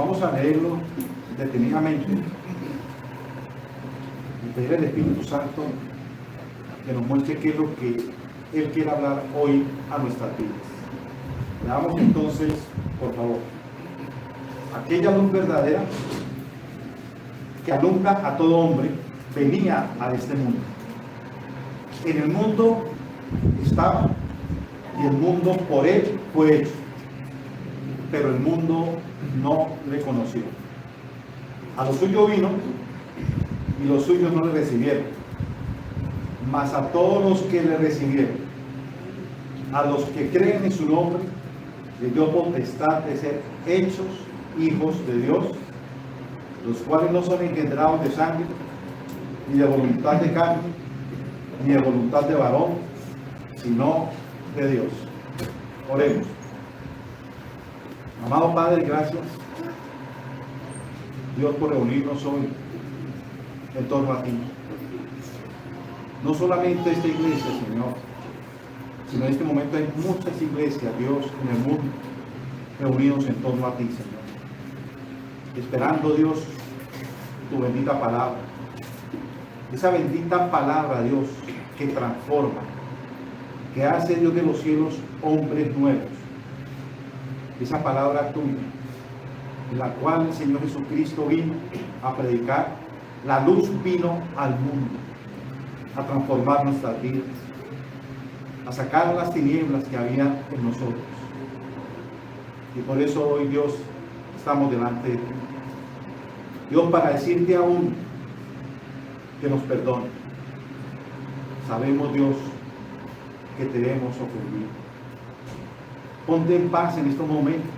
Vamos a leerlo detenidamente y pedir al Espíritu Santo que nos muestre qué es lo que Él quiere hablar hoy a nuestras vidas. Leamos entonces, por favor. Aquella luz verdadera que alumbra a todo hombre venía a este mundo. En el mundo estaba y el mundo por él fue hecho, pero el mundo no le conoció. A lo suyo vino y los suyos no le recibieron, mas a todos los que le recibieron, a los que creen en su nombre, les dio potestad de ser hechos hijos de Dios, los cuales no son engendrados de sangre, ni de voluntad de carne, ni de voluntad de varón, sino de Dios. Oremos. Amado Padre, gracias, Dios, por reunirnos hoy en torno a ti. No solamente esta iglesia, Señor, sino en este momento hay muchas iglesias, Dios, en el mundo, reunidos en torno a ti, Señor. Esperando, Dios, tu bendita palabra. Esa bendita palabra, Dios, que transforma, que hace, Dios de los cielos, hombres nuevos. Esa palabra tuya, en la cual el Señor Jesucristo vino a predicar, la luz vino al mundo, a transformar nuestras vidas, a sacar las tinieblas que había en nosotros. Y por eso hoy, Dios, estamos delante de ti. Dios, para decirte aún que nos perdone. Sabemos, Dios, que te hemos ofendido. Ponte en paz en estos momentos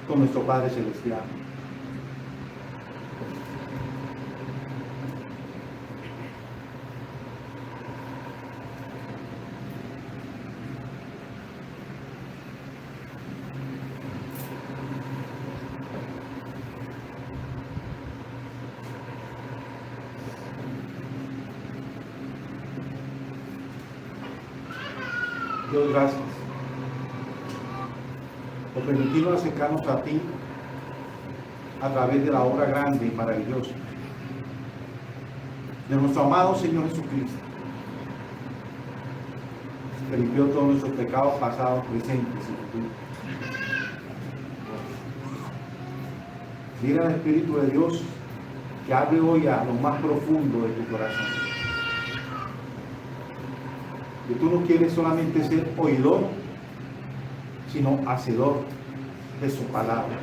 con nuestro Padre Celestial. Dios, gracias por permitirnos acercarnos a ti a través de la obra grande y maravillosa de nuestro amado Señor Jesucristo, que limpió todos nuestros pecados pasados, presentes y futuros. Dile al Espíritu de Dios que hable hoy a lo más profundo de tu corazón. Que tú no quieres solamente ser oidor, sino hacedor de su palabra.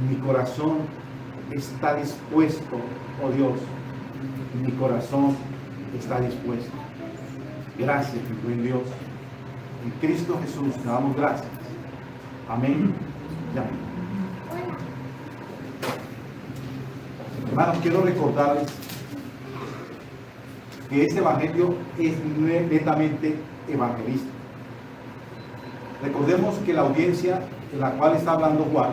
Mi corazón está dispuesto, oh Dios, mi corazón está dispuesto. Gracias, mi buen Dios. En Cristo Jesús te damos gracias. Amén y amén. Hermanos, quiero recordarles que este evangelio es netamente evangelista. Recordemos que la audiencia en la cual está hablando Juan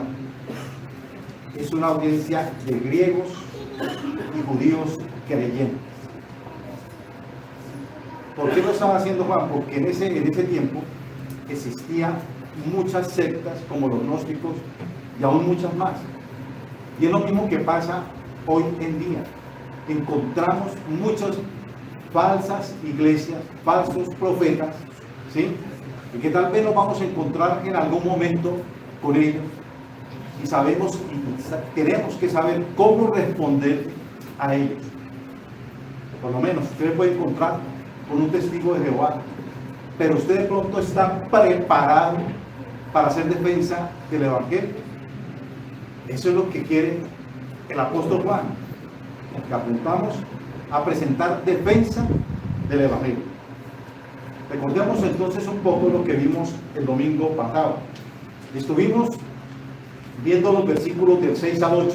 es una audiencia de griegos y judíos creyentes. ¿Por qué lo estaba haciendo Juan? Porque en ese tiempo existían muchas sectas como los gnósticos y aún muchas más. Y es lo mismo que pasa hoy en día. Encontramos muchas falsas iglesias, falsos profetas, ¿sí? Y que tal vez nos vamos a encontrar en algún momento con ellos y sabemos y tenemos que saber cómo responder a ellos. Por lo menos usted puede encontrar con un testigo de Jehová, pero usted de pronto está preparado para hacer defensa del evangelio. Eso es lo que quiere el apóstol Juan, que apuntamos a presentar defensa del evangelio. Recordemos entonces un poco lo que vimos el domingo pasado. Estuvimos viendo los versículos del 6 al 8,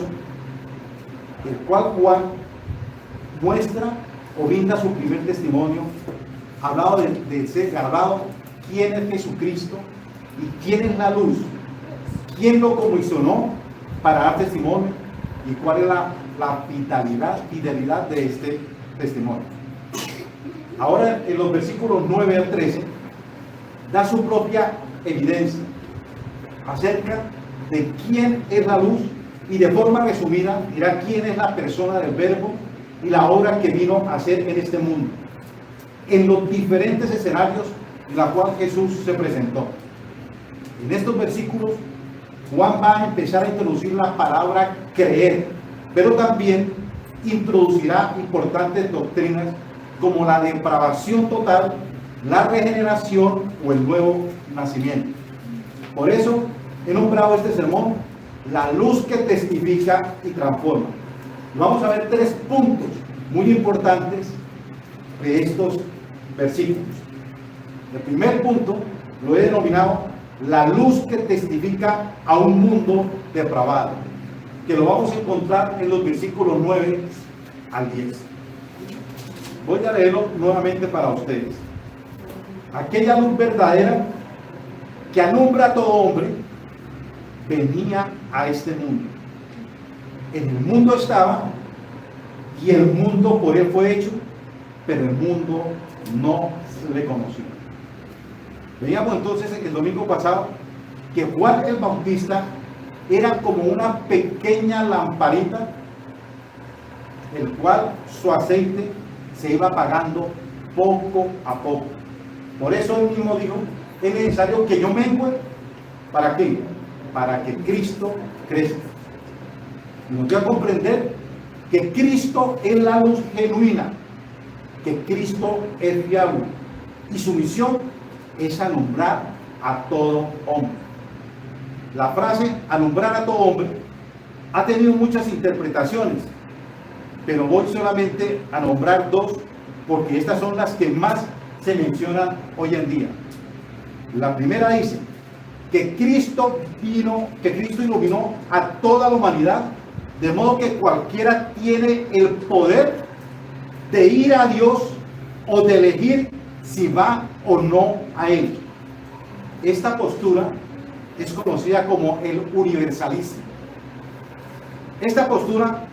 el cual Juan muestra o brinda su primer testimonio, hablado de ser hablado quién es Jesucristo y quién es la luz, quién lo comisionó para dar testimonio y cuál es la fidelidad de este testimonio. Ahora en los versículos 9 al 13 da su propia evidencia, acerca de quién es la luz y de forma resumida dirá quién es la persona del Verbo y la obra que vino a hacer en este mundo, en los diferentes escenarios en los cuales Jesús se presentó. En estos versículos, Juan va a empezar a introducir la palabra creer, pero también introducirá importantes doctrinas como la depravación total, la regeneración o el nuevo nacimiento. Por eso he nombrado este sermón la luz que testifica y transforma. Vamos a ver 3 puntos muy importantes de estos versículos. El primer punto lo he denominado la luz que testifica a un mundo depravado, que lo vamos a encontrar en los versículos 9 al 10. Voy a leerlo nuevamente para ustedes. Aquella luz verdadera que alumbra a todo hombre venía a este mundo. En el mundo estaba y el mundo por él fue hecho, pero el mundo no le conoció. Veíamos entonces el domingo pasado que Juan el Bautista era como una pequeña lamparita, el cual su aceite se iba apagando poco a poco. Por eso él mismo dijo, es necesario que yo mengue, ¿para qué? Para que Cristo crezca. Nos dio a comprender que Cristo es la luz genuina, que Cristo es fiable y su misión es alumbrar a todo hombre. La frase alumbrar a todo hombre ha tenido muchas interpretaciones, pero voy solamente a nombrar 2 porque estas son las que más se mencionan hoy en día. La primera dice que Cristo iluminó a toda la humanidad, de modo que cualquiera tiene el poder de ir a Dios o de elegir si va o no a Él. Esta postura es conocida como el universalismo. Esta postura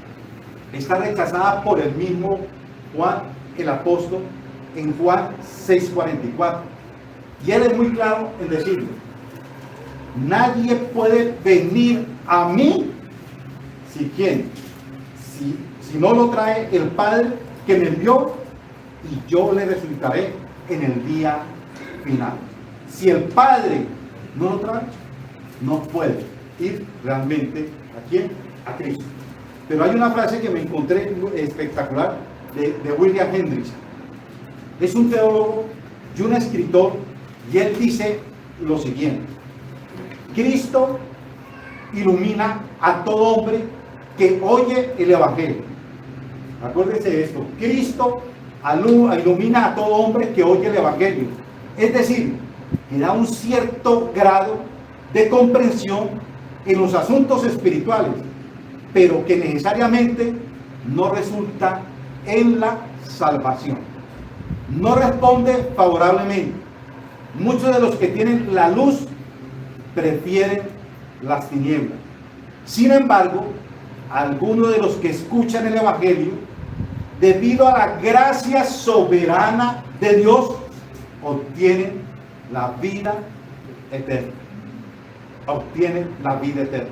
está rechazada por el mismo Juan el apóstol en Juan 6:44. Y él es muy claro en decirlo: nadie puede venir a mí si no lo trae el Padre que me envió, y yo le resucitaré en el día final. Si el Padre no lo trae, no puede ir realmente ¿a quién? A Cristo. Pero hay una frase que me encontré espectacular de William Hendricks. Es un teólogo y un escritor, y él dice lo siguiente: Cristo ilumina a todo hombre que oye el Evangelio. Acuérdense de esto: Cristo ilumina a todo hombre que oye el Evangelio. Es decir, que da un cierto grado de comprensión en los asuntos espirituales, pero que necesariamente no resulta en la salvación. No responde favorablemente. Muchos de los que tienen la luz prefieren las tinieblas. Sin embargo, algunos de los que escuchan el Evangelio, debido a la gracia soberana de Dios, obtienen la vida eterna. Obtienen la vida eterna.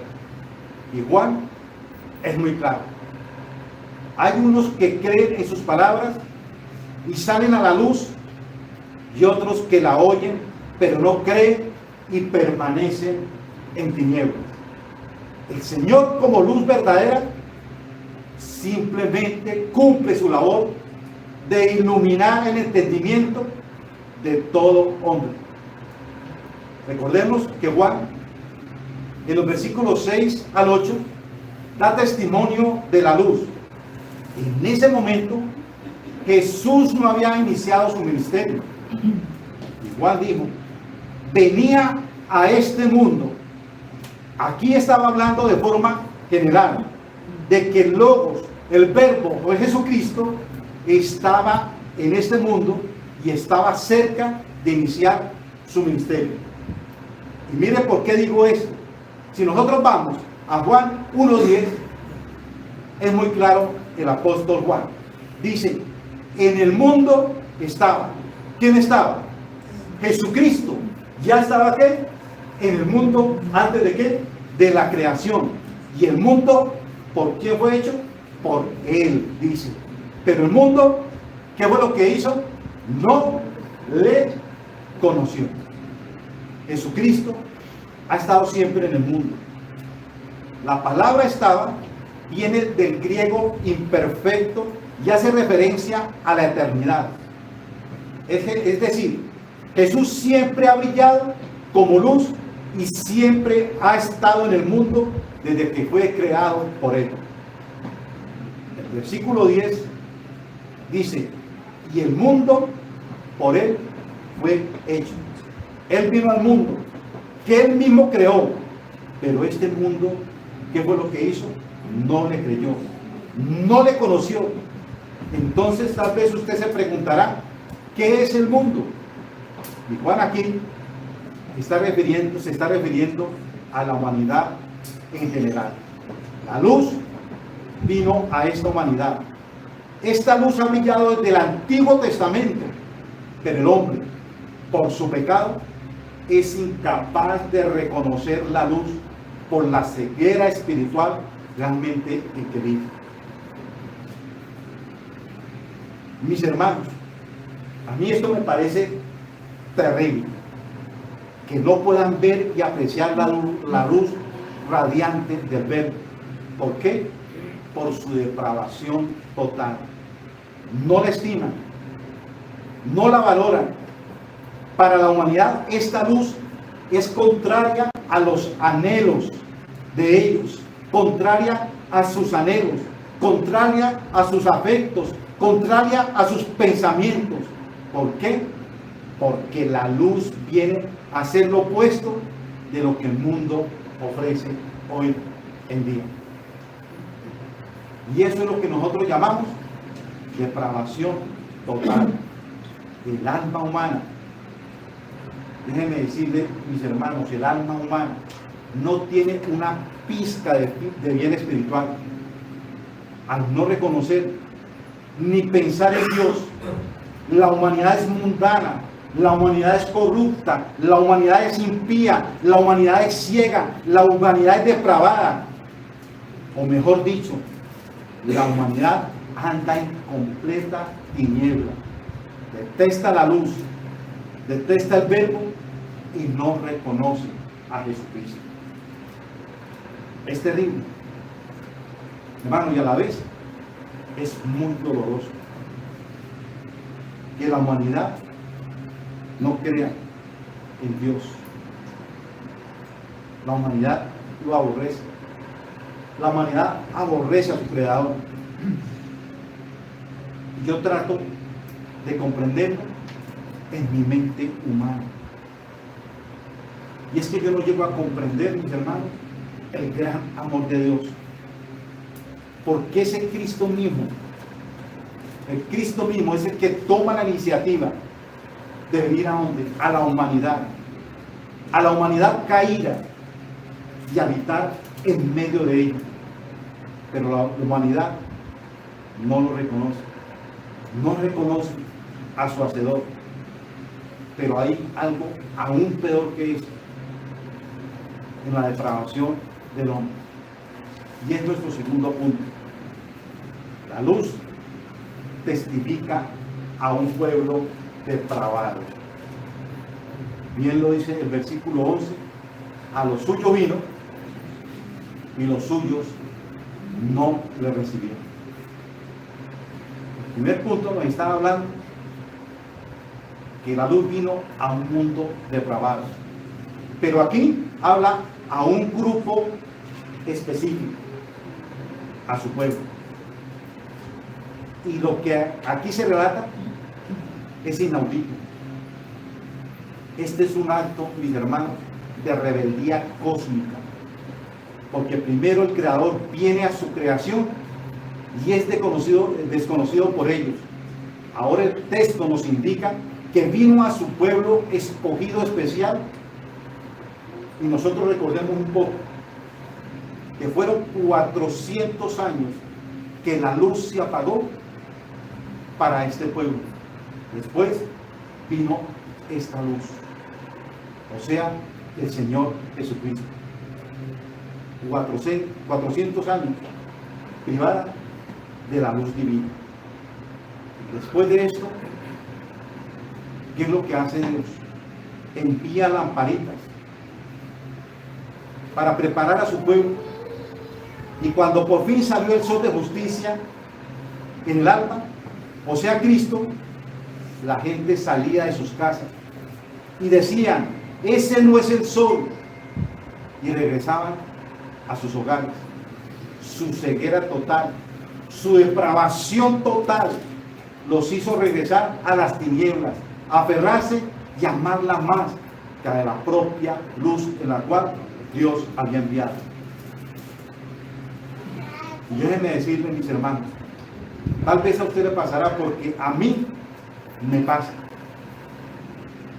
Y Juan es muy claro. Hay unos que creen en sus palabras y salen a la luz, y otros que la oyen pero no creen y permanecen en tinieblas. El Señor, como luz verdadera, simplemente cumple su labor de iluminar el entendimiento de todo hombre. Recordemos que Juan, en los versículos 6 al 8, da testimonio de la luz. En ese momento, Jesús no había iniciado su ministerio. Y Juan dijo: venía a este mundo. Aquí estaba hablando de forma general de que el Logos, el Verbo o Jesucristo, estaba en este mundo y estaba cerca de iniciar su ministerio. Y mire por qué digo esto. Si nosotros vamos a Juan 1:10, es muy claro el apóstol Juan. Dice: en el mundo estaba. ¿Quién estaba? Jesucristo. ¿Ya estaba qué? en el mundo antes de qué? De la creación. Y el mundo, ¿por qué fue hecho? Por Él, dice. Pero el mundo, ¿qué fue lo que hizo? No le conoció. Jesucristo ha estado siempre en el mundo. La palabra estaba viene del griego imperfecto y hace referencia a la eternidad. Es decir, Jesús siempre ha brillado como luz y siempre ha estado en el mundo desde que fue creado por Él. El versículo 10 dice, y el mundo por Él fue hecho. Él vino al mundo, que Él mismo creó, pero este mundo, ¿qué fue lo que hizo? No le creyó, no le conoció. Entonces tal vez usted se preguntará, ¿qué es el mundo? Y Juan aquí se está refiriendo a la humanidad en general. La luz vino a esta humanidad. Esta luz ha brillado desde el Antiguo Testamento, pero el hombre, por su pecado, es incapaz de reconocer la luz por la ceguera espiritual realmente en que vive. Mis hermanos, a mí esto me parece terrible, que no puedan ver y apreciar la luz radiante del Verbo. ¿Por qué? Por su depravación total. No la estiman, no la valoran. Para la humanidad esta luz es contraria a los anhelos de ellos, contraria a sus anhelos, contraria a sus afectos, contraria a sus pensamientos. ¿Por qué? Porque la luz viene a ser lo opuesto de lo que el mundo ofrece hoy en día. Y eso es lo que nosotros llamamos depravación total del alma humana. Déjenme decirle, mis hermanos, el alma humana no tiene una pizca de bien espiritual. Al no reconocer ni pensar en Dios, la humanidad es mundana, la humanidad es corrupta, la humanidad es impía, la humanidad es ciega, la humanidad es depravada. O mejor dicho, la humanidad anda en completa tiniebla. Detesta la luz, detesta el Verbo y no reconoce a Jesucristo. Es terrible, hermano, y a la vez es muy doloroso que la humanidad no crea en Dios. La humanidad lo aborrece. La humanidad aborrece a su creador. Yo trato de comprenderlo en mi mente humana. Y es que yo no llego a comprender, mis hermanos, el gran amor de Dios. Porque ese Cristo mismo, el Cristo mismo es el que toma la iniciativa de venir a donde? A la humanidad caída y habitar en medio de ella. Pero la humanidad no lo reconoce, no reconoce a su hacedor. Pero hay algo aún peor que eso en la depravación del hombre. Y es nuestro segundo punto. La luz testifica a un pueblo depravado. Bien lo dice el versículo 11, a los suyos vino y los suyos no le recibieron. El primer punto nos está hablando que la luz vino a un mundo depravado. Pero aquí habla a un grupo específico, a su pueblo. Y lo que aquí se relata es inaudito. Este es un acto, mis hermanos, de rebeldía cósmica. Porque primero el Creador viene a su creación y es desconocido por ellos. Ahora el texto nos indica que vino a su pueblo escogido especial. Y nosotros recordemos un poco que fueron 400 años que la luz se apagó para este pueblo. Después vino esta luz. O sea, el Señor Jesucristo. 400 años privada de la luz divina. Después de esto, ¿qué es lo que hace Dios? Envía lamparitas para preparar a su pueblo. Y cuando por fin salió el sol de justicia en el alma, o sea Cristo, la gente salía de sus casas y decían: ese no es el sol, y regresaban a sus hogares. Su ceguera total, su depravación total los hizo regresar a las tinieblas, aferrarse y amarla más que a la propia luz en la cual Dios había enviado. Y déjenme decirle, mis hermanos, tal vez a usted le pasará, porque a mí me pasa.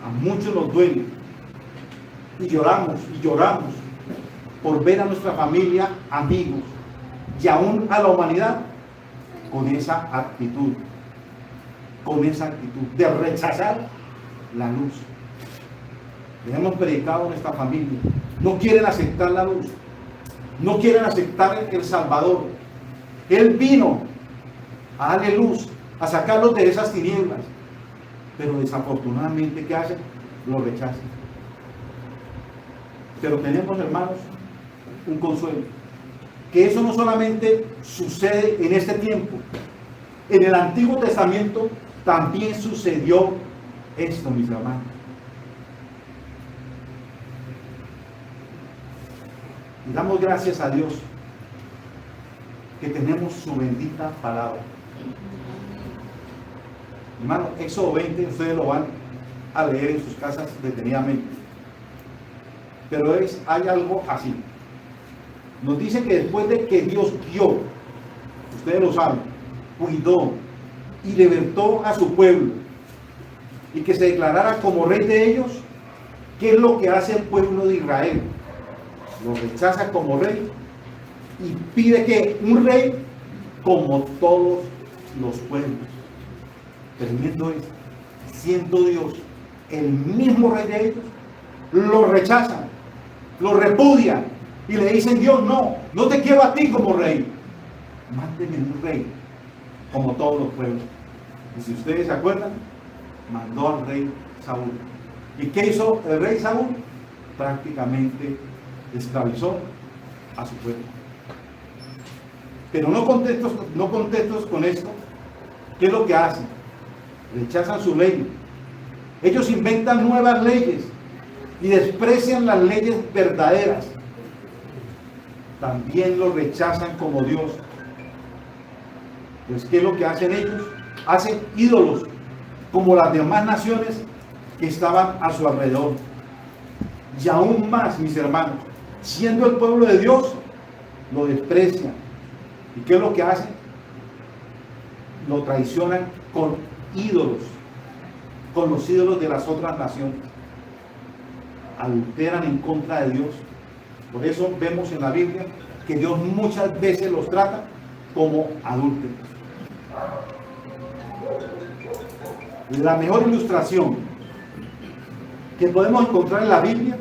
A muchos nos duele y lloramos por ver a nuestra familia, amigos y aún a la humanidad con esa actitud de rechazar la luz. Les hemos predicado en esta familia, no quieren aceptar la luz, no quieren aceptar el Salvador. Él vino a darle luz, a sacarlos de esas tinieblas, pero desafortunadamente, ¿qué hacen? Lo rechazan. Pero tenemos, hermanos, un consuelo, que eso no solamente sucede en este tiempo. En el Antiguo Testamento también sucedió esto, mis hermanos. Y damos gracias a Dios que tenemos su bendita palabra. Hermano, Éxodo 20, ustedes lo van a leer en sus casas detenidamente. Pero hay algo así. Nos dice que después de que Dios dio, ustedes lo saben, cuidó y libertó a su pueblo, y que se declarara como rey de ellos, ¿qué es lo que hace el pueblo de Israel? Lo rechaza como rey y pide que un rey como todos los pueblos. Tremendo es, siendo Dios el mismo rey de ellos, lo rechazan, lo repudian y le dicen: Dios, no te quiero a ti como rey, mándeme un rey como todos los pueblos. Y si ustedes se acuerdan, mandó al rey Saúl. ¿Y qué hizo el rey Saúl? Prácticamente esclavizó a su pueblo. Pero no contentos con esto, ¿qué es lo que hacen? Rechazan su ley. Ellos inventan nuevas leyes y desprecian las leyes verdaderas. También lo rechazan como Dios. Pues ¿qué es lo que hacen ellos? Hacen ídolos como las demás naciones que estaban a su alrededor. Y aún más, mis hermanos, siendo el pueblo de Dios, lo desprecian. ¿Y qué es lo que hacen? Lo traicionan con ídolos, con los ídolos de las otras naciones. Adulteran en contra de Dios. Por eso vemos en la Biblia que Dios muchas veces los trata como adúlteros. La mejor ilustración que podemos encontrar en la Biblia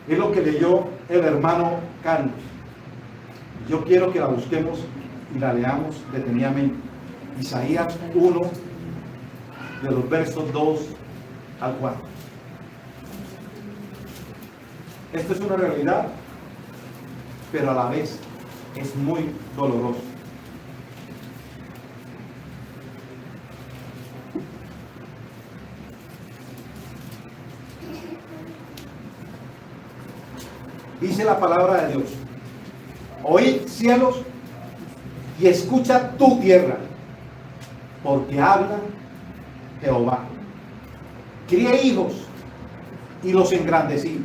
es lo que leyó el hermano Carlos. Yo quiero que la busquemos y la leamos detenidamente. Isaías 1, de los versos 2 al 4. Esto es una realidad, pero a la vez es muy doloroso. Dice la palabra de Dios: oíd, cielos, y escucha tu tierra, porque habla Jehová. Crié hijos y los engrandecí,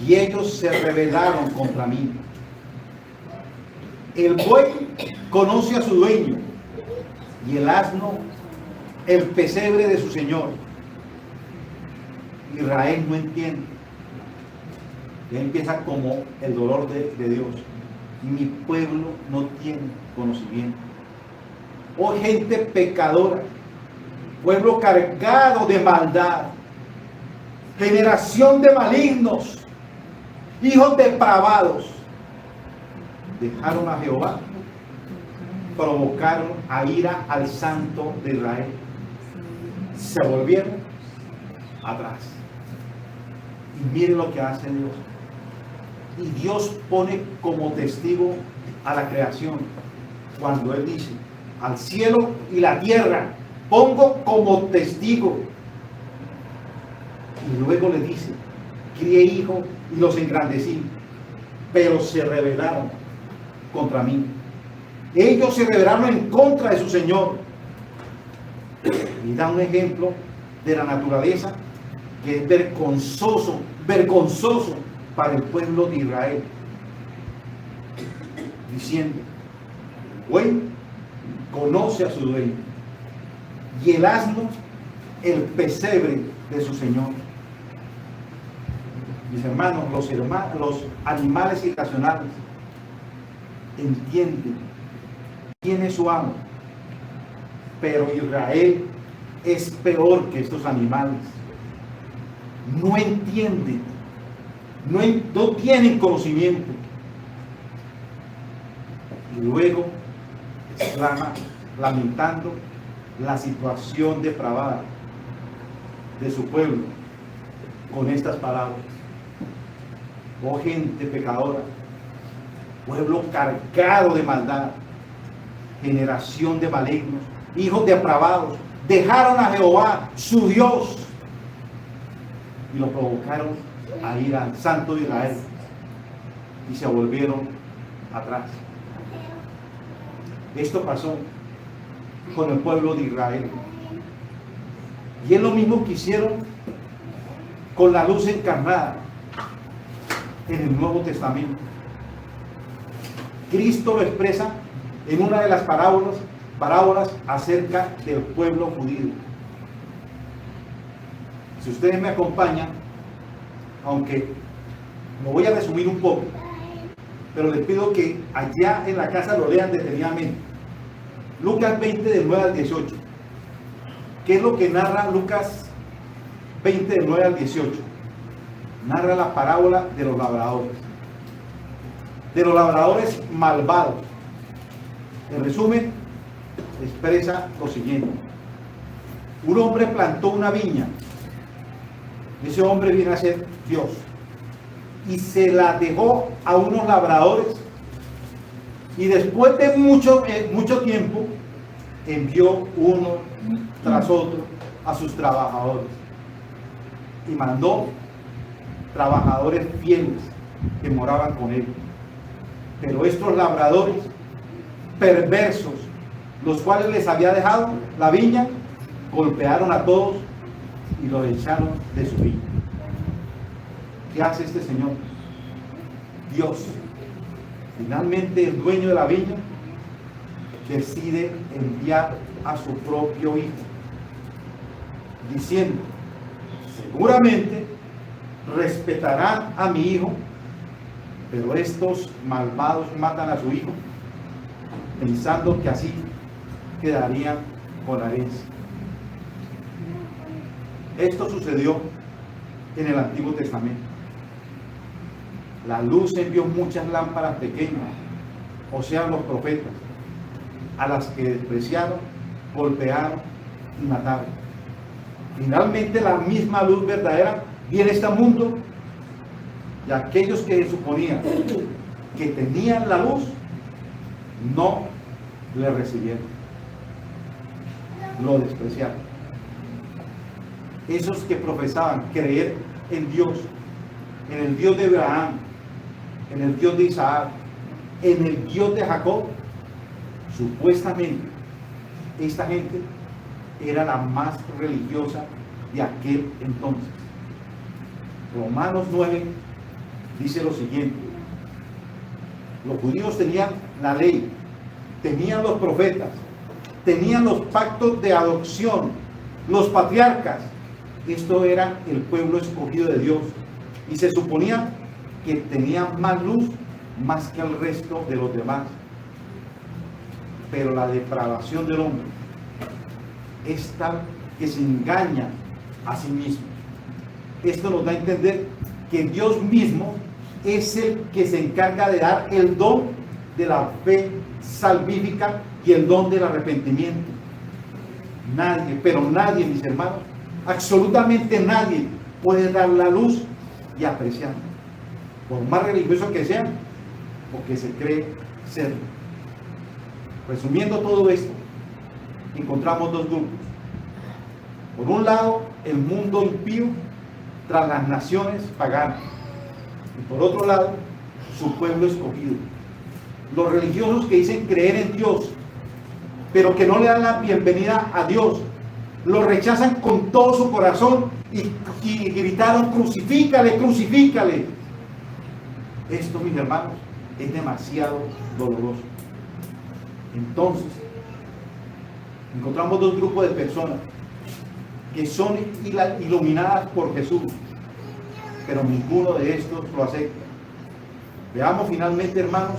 y ellos se rebelaron contra mí. El buey conoce a su dueño, y el asno el pesebre de su señor. Israel no entiende. Ya empieza como el dolor de Dios. Mi pueblo no tiene conocimiento. Oh gente pecadora, pueblo cargado de maldad, generación de malignos, hijos depravados, dejaron a Jehová, provocaron a ira al Santo de Israel, se volvieron atrás. Y miren lo que hace Dios. Y Dios pone como testigo a la creación cuando Él dice: al cielo y la tierra pongo como testigo. Y luego le dice: crié hijos y los engrandecí, pero se rebelaron contra mí. Ellos se rebelaron en contra de su Señor. Y da un ejemplo de la naturaleza que es vergonzoso para el pueblo de Israel, diciendo: el buey conoce a su dueño, y el asno el pesebre de su Señor. Mis hermanos, los animales irracionales entienden quién es su amo, pero Israel es peor que estos animales. No entienden, no tienen conocimiento. Y luego exclama, lamentando la situación depravada de su pueblo, con estas palabras: oh gente pecadora, pueblo cargado de maldad, generación de malignos, hijos depravados, dejaron a Jehová su Dios y lo provocaron a ir al Santo de Israel, y se volvieron atrás. Esto pasó con el pueblo de Israel, y es lo mismo que hicieron con la luz encarnada en el Nuevo Testamento. Cristo lo expresa en una de las parábolas acerca del pueblo judío. Si ustedes me acompañan, aunque lo voy a resumir un poco, pero les pido que allá en la casa lo lean detenidamente. Lucas 20, del 9 al 18. ¿Qué es lo que narra Lucas 20, del 9 al 18? Narra la parábola de los labradores malvados. En resumen, expresa lo siguiente: un hombre plantó una viña. Ese hombre viene a ser Dios, y se la dejó a unos labradores, y después de mucho tiempo envió uno tras otro a sus trabajadores, y mandó trabajadores fieles que moraban con él. Pero estos labradores perversos, los cuales les había dejado la viña, golpearon a todos y los echaron de su viña. ¿Qué hace este Señor? Dios, finalmente el dueño de la viña, decide enviar a su propio hijo, diciendo: seguramente respetarán a mi hijo, pero estos malvados matan a su hijo, pensando que así quedarían con la herencia. Esto sucedió en el Antiguo Testamento. La luz envió muchas lámparas pequeñas, o sea, los profetas, a las que despreciaron, golpearon y mataron. Finalmente la misma luz verdadera viene a este mundo, y aquellos que suponían que tenían la luz no le recibieron, lo despreciaron. Esos que profesaban creer en Dios, en el Dios de Abraham, en el Dios de Isaac, en el Dios de Jacob, supuestamente esta gente era la más religiosa de aquel entonces. Romanos 9 dice lo siguiente: los judíos tenían la ley, tenían los profetas, tenían los pactos de adopción, los patriarcas. Esto era el pueblo escogido de Dios, y se suponía que tenía más luz más que el resto de los demás. Pero la depravación del hombre es tal que se engaña a sí mismo. esto nos da a entender que Dios mismo es el que se encarga de dar el don de la fe salvífica y el don del arrepentimiento. Nadie, pero nadie, mis hermanos, absolutamente nadie puede dar la luz y apreciarla, por más religioso que sea o que se cree ser. Resumiendo todo esto, encontramos dos grupos. Por un lado, el mundo impío tras las naciones paganas, y por otro lado, su pueblo escogido. Los religiosos que dicen creer en Dios, pero que no le dan la bienvenida a Dios, lo rechazan con todo su corazón y gritaron: crucifícale, crucifícale. Esto, mis hermanos, es demasiado doloroso. Entonces, encontramos dos grupos de personas que son iluminadas por Jesús, pero ninguno de estos lo acepta. Veamos finalmente, hermanos,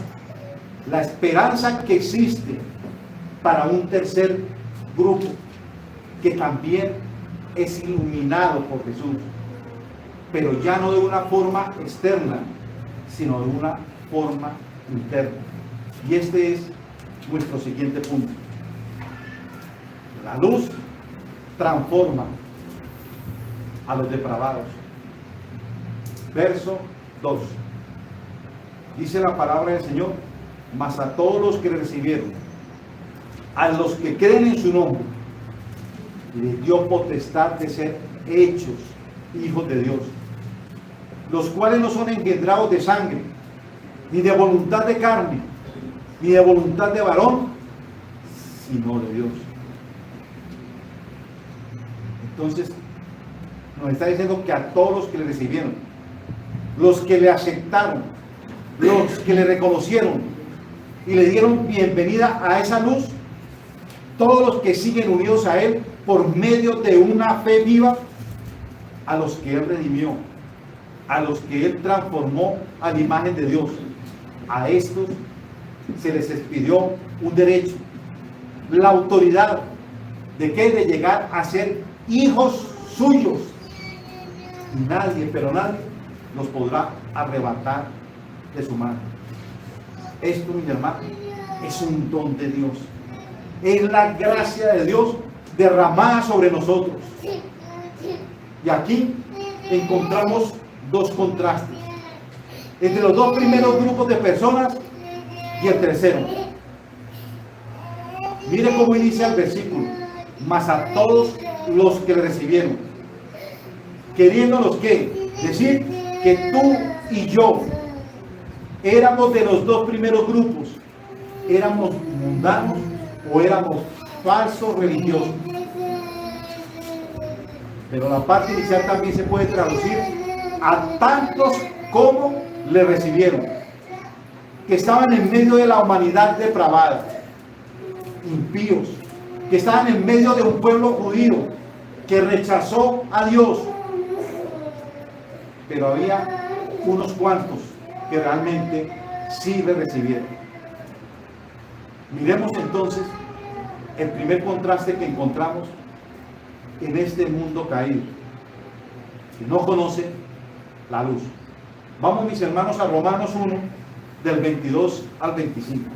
la esperanza que existe para un tercer grupo que también es iluminado por Jesús, pero ya no de una forma externa, sino de una forma interna. Y este es nuestro siguiente punto. La luz transforma a los depravados. Verso 2. Dice la palabra del Señor: mas a todos los que recibieron, a los que creen en su nombre, les dio potestad de ser hechos hijos de Dios, los cuales no son engendrados de sangre, ni de voluntad de carne, ni de voluntad de varón, sino de Dios. Entonces, nos está diciendo que a todos los que le recibieron, los que le aceptaron, los que le reconocieron y le dieron bienvenida a esa luz, todos los que siguen unidos a Él por medio de una fe viva, a los que Él redimió, a los que Él transformó a la imagen de Dios, a estos se les expidió un derecho, la autoridad de que de llegar a ser hijos suyos, y nadie, pero nadie, los podrá arrebatar de su mano. Esto, mi hermano, es un don de Dios, es la gracia de Dios derramada sobre nosotros. Y aquí encontramos dos contrastes entre los dos primeros grupos de personas y el tercero. Mire cómo inicia el versículo: mas a todos los que le recibieron, queriéndonos que decir que tú y yo éramos de los dos primeros grupos, éramos mundanos o éramos falsos religiosos. Pero la parte inicial también se puede traducir: a tantos como le recibieron, que estaban en medio de la humanidad depravada, impíos, que estaban en medio de un pueblo judío que rechazó a Dios. Pero había unos cuantos que realmente sí le recibieron. Miremos entonces el primer contraste que encontramos en este mundo caído, que no conoce la luz. Vamos, mis hermanos, a Romanos 1, del 22 al 25.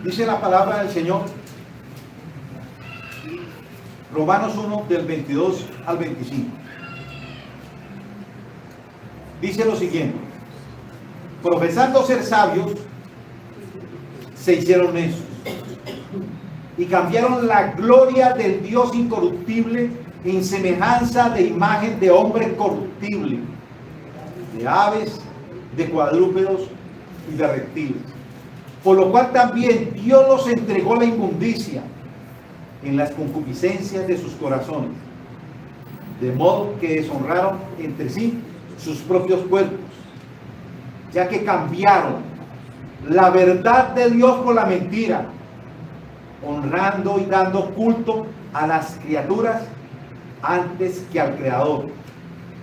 Dice la palabra del Señor, Romanos 1, del 22 al 25. Dice lo siguiente: profesando ser sabios, se hicieron necios y cambiaron la gloria del Dios incorruptible en semejanza de imagen de hombre corruptible, de aves, de cuadrúpedos y de reptiles. Por lo cual también Dios los entregó a la inmundicia en las concupiscencias de sus corazones, de modo que deshonraron entre sí sus propios cuerpos, ya que cambiaron la verdad de Dios por la mentira, honrando y dando culto a las criaturas antes que al Creador,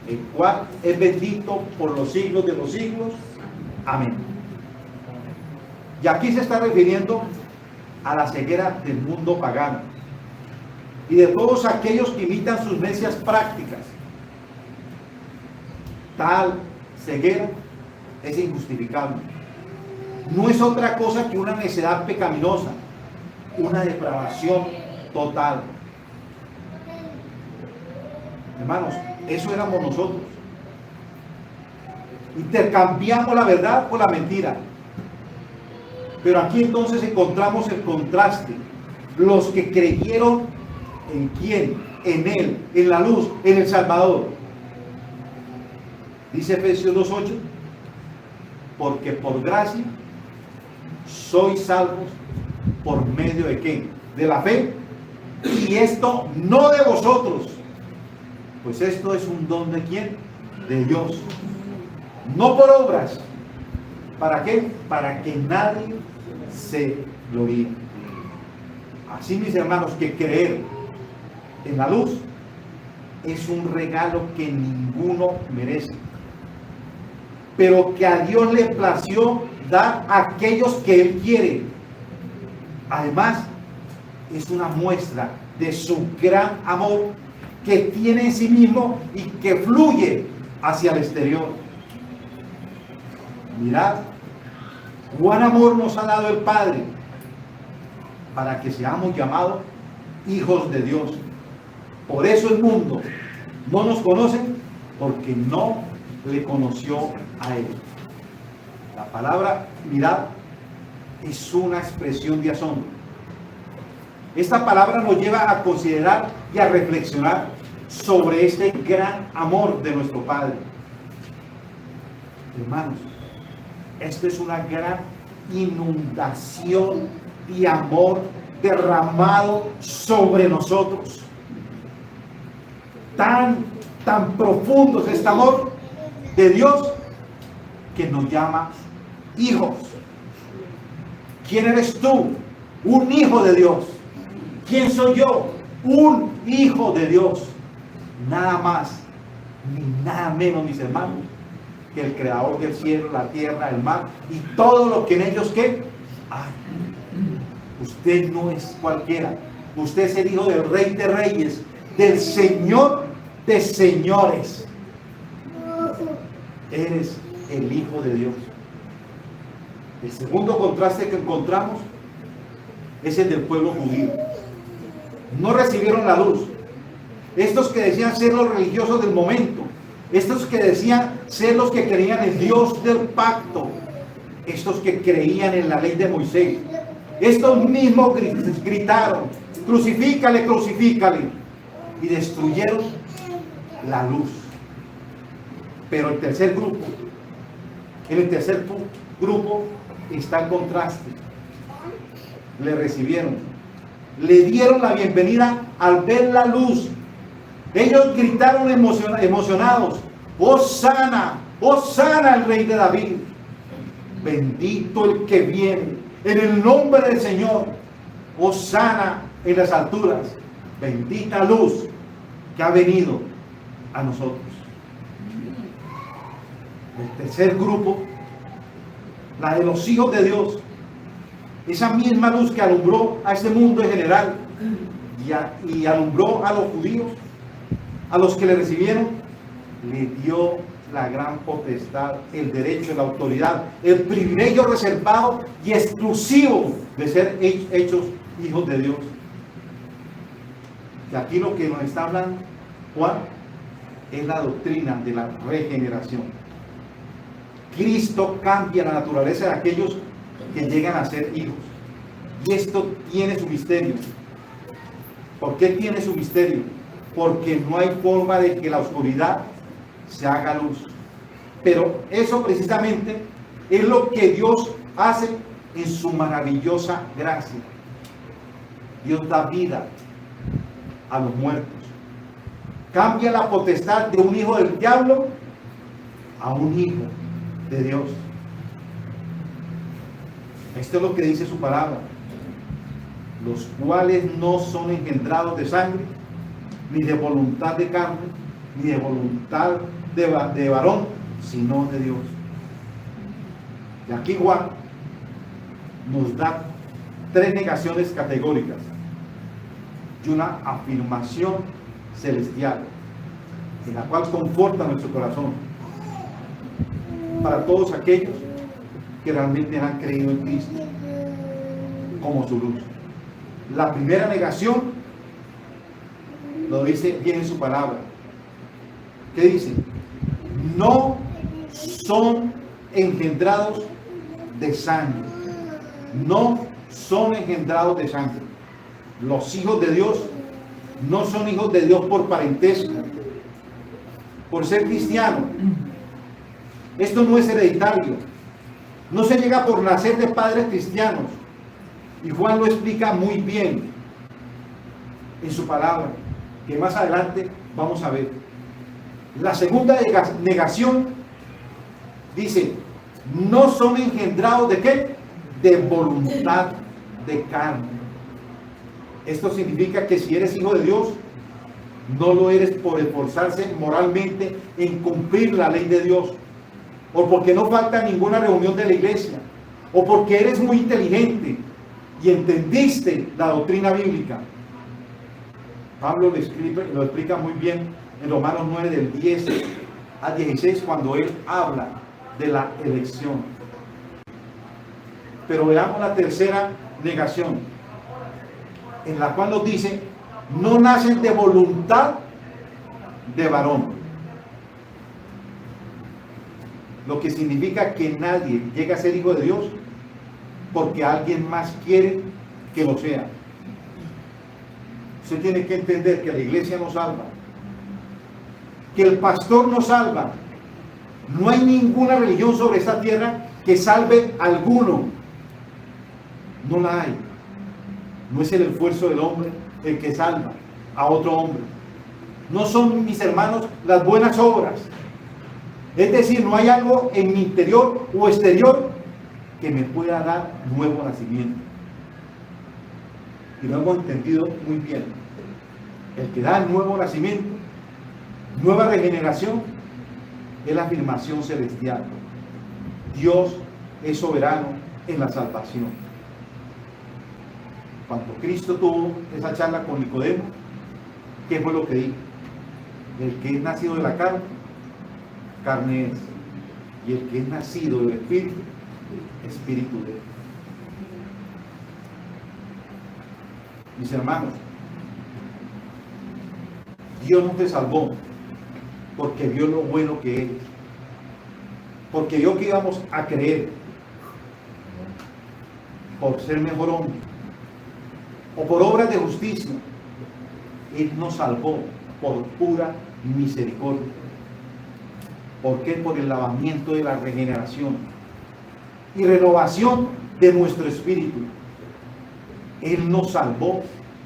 el cual es bendito por los siglos de los siglos. Amén. Y aquí se está refiriendo a la ceguera del mundo pagano y de todos aquellos que imitan sus necias prácticas. Tal ceguera es injustificable. No es otra cosa que una necedad pecaminosa, una depravación total. Hermanos, eso éramos nosotros. Intercambiamos la verdad por la mentira. Pero aquí entonces encontramos el contraste. Los que creyeron en quién, en Él, en la luz, en el Salvador. Dice Efesios 2:8, porque por gracia sois salvos por medio de ¿qué? De la fe. Y esto no de vosotros, pues esto es un don de ¿quién? De Dios. No por obras. ¿Para qué? Para que nadie se gloríe. Así, mis hermanos, que creer en la luz es un regalo que ninguno merece, pero que a Dios le plació dar a aquellos que Él quiere. Además, es una muestra de su gran amor que tiene en sí mismo y que fluye hacia el exterior. Mirad cuán amor nos ha dado el Padre para que seamos llamados hijos de Dios. Por eso el mundo no nos conoce, porque no le conoció a Él. La palabra mirad es una expresión de asombro. Esta palabra nos lleva a considerar y a reflexionar sobre este gran amor de nuestro Padre. Hermanos, esto es una gran inundación de amor derramado sobre nosotros. Tan profundo es este amor de Dios que nos llama hijos. ¿Quién eres tú? Un hijo de Dios. ¿Quién soy yo? Un hijo de Dios. Nada más ni nada menos, mis hermanos, que el creador del cielo, la tierra, el mar y todo lo que en ellos ¿qué? Hay. Usted no es cualquiera. Usted es el hijo del Rey de Reyes, del Señor de señores. Eres el Hijo de Dios. El segundo contraste que encontramos es el del pueblo judío. No recibieron la luz. Estos que decían ser los religiosos del momento, estos que decían ser los que creían en Dios del pacto, estos que creían en la ley de Moisés, estos mismos gritaron: crucifícale, crucifícale, y destruyeron la luz. Pero el tercer grupo, está en contraste. Le recibieron, le dieron la bienvenida al ver la luz. Ellos gritaron emocionados: ¡Hosana! ¡Hosana al Rey de David! Bendito el que viene en el nombre del Señor. ¡Hosana en las alturas! Bendita luz que ha venido a nosotros. El tercer grupo, la de los hijos de Dios, esa misma luz que alumbró a este mundo en general y alumbró a los judíos, a los que le recibieron, le dio la gran potestad, el derecho, la autoridad, el privilegio reservado y exclusivo de ser hechos hijos de Dios. Y aquí lo que nos está hablando Juan es la doctrina de la regeneración. Cristo cambia la naturaleza de aquellos que llegan a ser hijos. Y esto tiene su misterio. ¿Por qué tiene su misterio? Porque no hay forma de que la oscuridad se haga luz. Pero eso precisamente es lo que Dios hace en su maravillosa gracia. Dios da vida a los muertos. Cambia la potestad de un hijo del diablo a un hijo de Dios. Esto es lo que dice su palabra: los cuales no son engendrados de sangre, ni de voluntad de carne, ni de voluntad de varón, sino de Dios. Y aquí Juan nos da tres negaciones categóricas y una afirmación celestial, en la cual conforta nuestro corazón para todos aquellos que realmente han creído en Cristo como su luz. La primera negación lo dice bien en su palabra. ¿Qué dice? No son engendrados de sangre. No son engendrados de sangre. Los hijos de Dios no son hijos de Dios por parentesco, por ser cristiano. Esto no es hereditario. No se llega por nacer de padres cristianos. Y Juan lo explica muy bien en su palabra, que más adelante vamos a ver. La segunda negación dice, no son engendrados ¿de qué? De voluntad de carne. Esto significa que si eres hijo de Dios, no lo eres por esforzarse moralmente en cumplir la ley de Dios, o porque no falta ninguna reunión de la iglesia, o porque eres muy inteligente y entendiste la doctrina bíblica. Pablo lo explica muy bien en Romanos 9 del 10 al 16 cuando él habla de la elección. Pero veamos la tercera negación, en la cual nos dice, no nacen de voluntad de varón. Lo que significa que nadie llega a ser hijo de Dios porque alguien más quiere que lo sea. Usted tiene que entender que la iglesia nos salva, que el pastor nos salva. No hay ninguna religión sobre esta tierra que salve a alguno. No la hay. No es el esfuerzo del hombre el que salva a otro hombre. No son, mis hermanos, las buenas obras. Es decir, no hay algo en mi interior o exterior que me pueda dar nuevo nacimiento. Y lo hemos entendido muy bien. El que da el nuevo nacimiento, nueva regeneración, es la afirmación celestial. Dios es soberano en la salvación. Cuando Cristo tuvo esa charla con Nicodemo, ¿qué fue lo que dijo? El que es nacido de la carne, carne es. Y el que es nacido del Espíritu, Espíritu es. Mis hermanos, Dios no te salvó porque vio lo bueno que eres, porque vio que íbamos a creer por ser mejor hombre o por obras de justicia. Él nos salvó por pura misericordia. ¿Por qué? Por el lavamiento de la regeneración y renovación de nuestro espíritu. Él nos salvó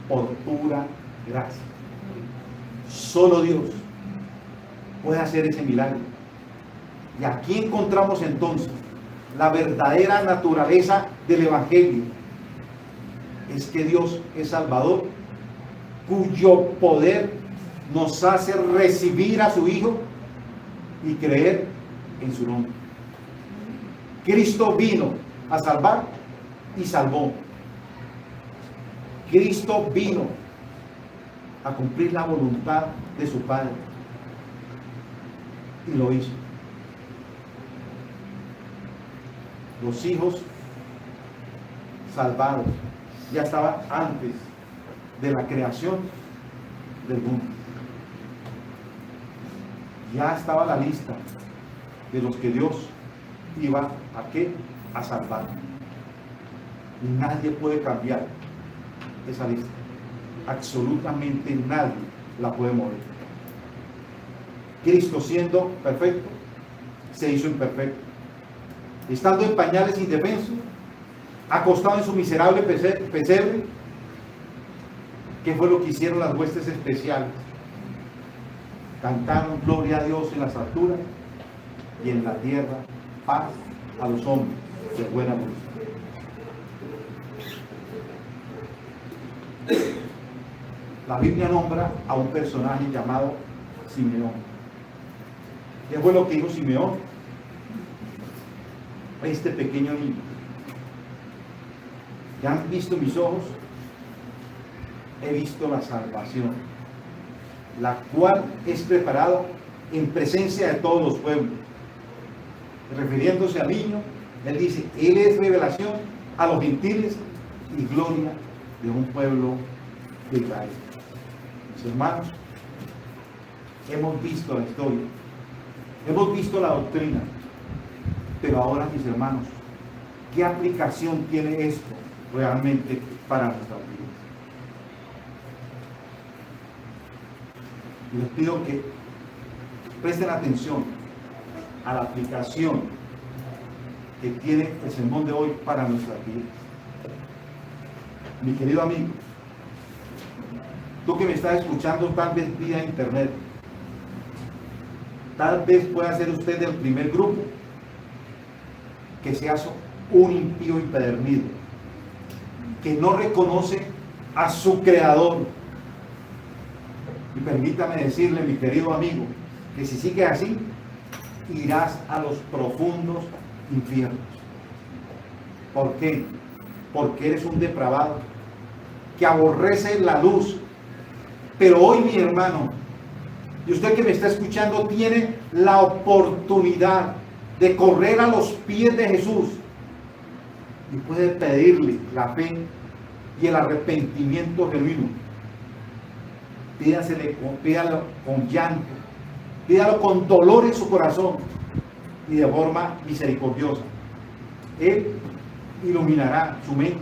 por pura gracia. Solo Dios puede hacer ese milagro. Y aquí encontramos entonces la verdadera naturaleza del Evangelio. Es que Dios es Salvador, cuyo poder nos hace recibir a su Hijo y creer en su nombre. Cristo vino a salvar y salvó. Cristo vino a cumplir la voluntad de su Padre y lo hizo. Los hijos salvados ya estaban antes de la creación del mundo. Ya estaba la lista de los que Dios iba a ¿qué? A salvar. Y nadie puede cambiar esa lista. Absolutamente nadie la puede mover. Cristo, siendo perfecto, se hizo imperfecto. Estando en pañales indefensos, acostado en su miserable pesebre, ¿qué fue lo que hicieron las huestes especiales? Cantaron gloria a Dios en las alturas y en la tierra paz a los hombres de buena voluntad. La Biblia nombra a un personaje llamado Simeón. ¿Qué fue lo que dijo Simeón? Este pequeño niño, ¿ya han visto mis ojos? He visto la salvación, la cual es preparado en presencia de todos los pueblos. Refiriéndose al niño, él dice, él es revelación a los gentiles y gloria de un pueblo de Israel. Mis hermanos, hemos visto la historia, hemos visto la doctrina, pero ahora, mis hermanos, ¿qué aplicación tiene esto realmente para nuestras vidas? Y les pido que presten atención a la aplicación que tiene el sermón de hoy para nuestras vidas. Mi querido amigo, tú que me estás escuchando tal vez vía internet, tal vez pueda ser usted del primer grupo que seas un impío empedernido, que no reconoce a su creador. Y permítame decirle, mi querido amigo, que si sigues así, irás a los profundos infiernos. ¿Por qué? Porque eres un depravado, que aborrece la luz. Pero hoy, mi hermano, y usted que me está escuchando, tiene la oportunidad de correr a los pies de Jesús y puede pedirle la fe y el arrepentimiento genuino. Pídalo con llanto, pídalo con dolor en su corazón y de forma misericordiosa. Él iluminará su mente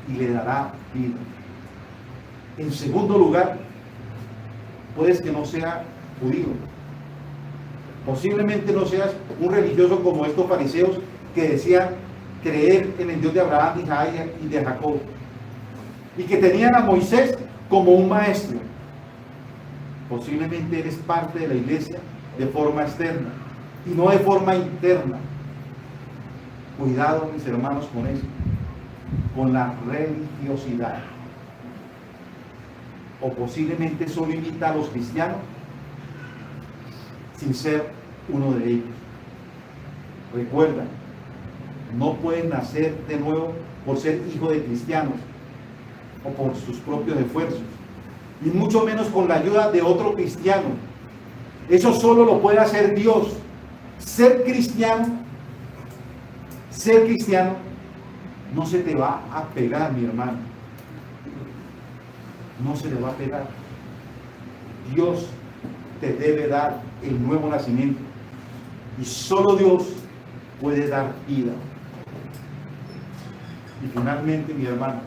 y le dará vida. En segundo lugar, puedes que no sea judío. Posiblemente no seas un religioso como estos fariseos que decían creer en el Dios de Abraham, de Isaac y de Jacob, y que tenían a Moisés como un maestro. Posiblemente eres parte de la iglesia de forma externa y no de forma interna. Cuidado, mis hermanos, con eso, con la religiosidad. O posiblemente solo imita a los cristianos sin ser uno de ellos. Recuerda, no pueden nacer de nuevo por ser hijo de cristianos o por sus propios esfuerzos, y mucho menos con la ayuda de otro cristiano. Eso solo lo puede hacer Dios. Ser cristiano no se te va a pegar, mi hermano. No se le va a pegar. Dios te debe dar el nuevo nacimiento, y solo Dios puede dar vida. Y finalmente, mi hermano,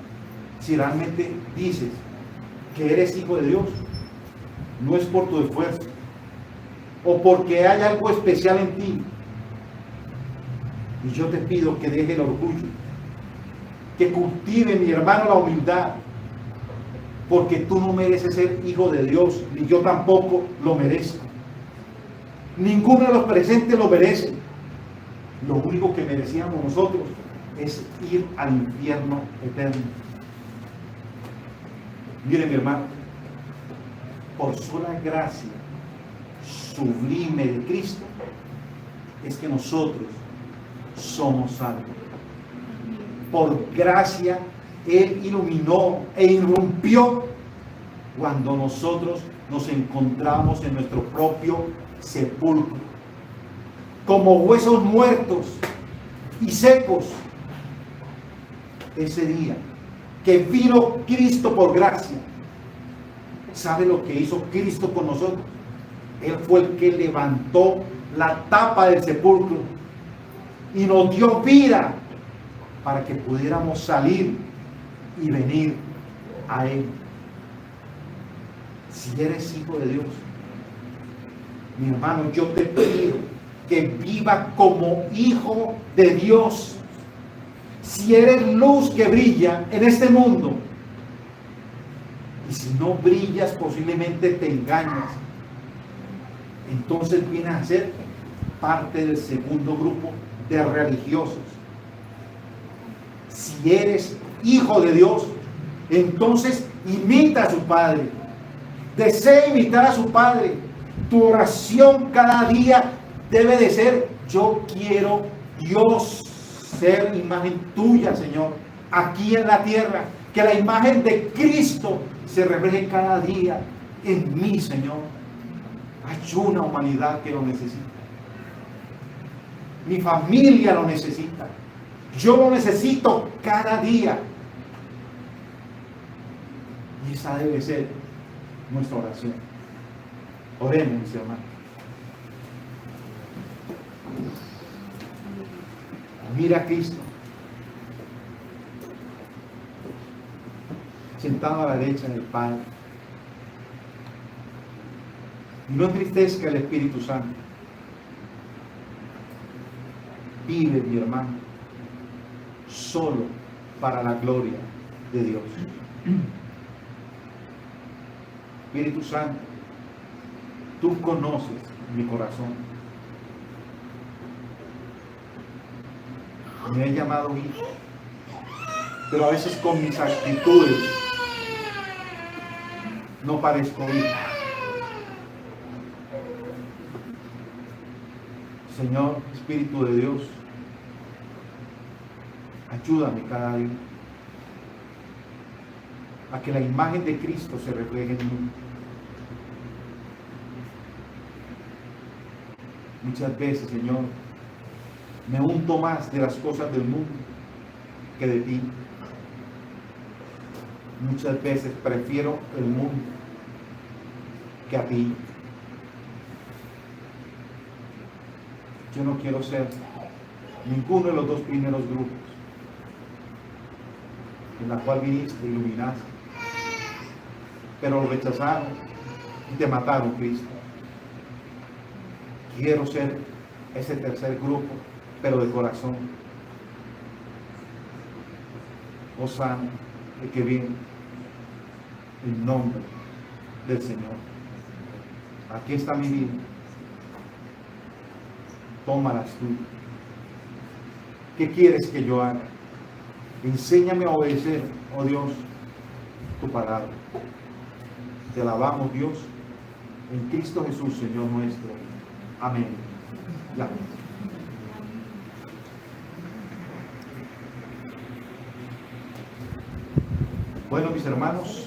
si realmente dices que eres hijo de Dios, no es por tu esfuerzo o porque hay algo especial en ti. Y yo te pido que deje el orgullo, que cultive, mi hermano, la humildad, porque tú no mereces ser hijo de Dios, ni yo tampoco lo merezco. Ninguno de los presentes lo merece. Lo único que merecíamos nosotros es ir al infierno eterno. Mire, mi hermano, por sola gracia sublime de Cristo es que nosotros somos salvos. Por gracia Él iluminó e irrumpió cuando nosotros nos encontramos en nuestro propio sepulcro, como huesos muertos y secos. Ese día que vino Cristo por gracia, ¿sabe lo que hizo Cristo con nosotros? Él fue el que levantó la tapa del sepulcro y nos dio vida para que pudiéramos salir y venir a Él. Si eres hijo de Dios, mi hermano, yo te pido que viva como hijo de Dios. Si eres luz que brilla en este mundo, y si no brillas, posiblemente te engañas, entonces vienes a ser parte del segundo grupo de religiosos. Si eres hijo de Dios, entonces imita a su Padre, desea imitar a su Padre, Tu oración cada día debe de ser: yo quiero, Dios, ser imagen tuya, Señor, aquí en la tierra. Que la imagen de Cristo se refleje cada día en mí, Señor. Hay una humanidad que lo necesita. Mi familia lo necesita. Yo lo necesito cada día. Y esa debe ser nuestra oración. Oremos, mis hermanos. Mira a Cristo sentado a la derecha del Padre. Y no entristezca el Espíritu Santo. Vive, mi hermano, solo para la gloria de Dios. Espíritu Santo, tú conoces mi corazón. Me he llamado hijo, pero a veces con mis actitudes no parezco hijo. Señor, Espíritu de Dios, ayúdame cada día a que la imagen de Cristo se refleje en mí. Muchas veces, Señor, me unto más de las cosas del mundo que de ti. Muchas veces prefiero el mundo que a ti. Yo no quiero ser ninguno de los dos primeros grupos en la cual viniste, iluminaste, pero lo rechazaron y te mataron, Cristo. Quiero ser ese tercer grupo, pero de corazón. Hosana, el que viene, en nombre del Señor. Aquí está mi vida. Tómalas tú. ¿Qué quieres que yo haga? Enséñame a obedecer, oh Dios, tu palabra. Te alabamos, Dios, en Cristo Jesús, Señor nuestro. Amén. Y amén. Bueno, mis hermanos,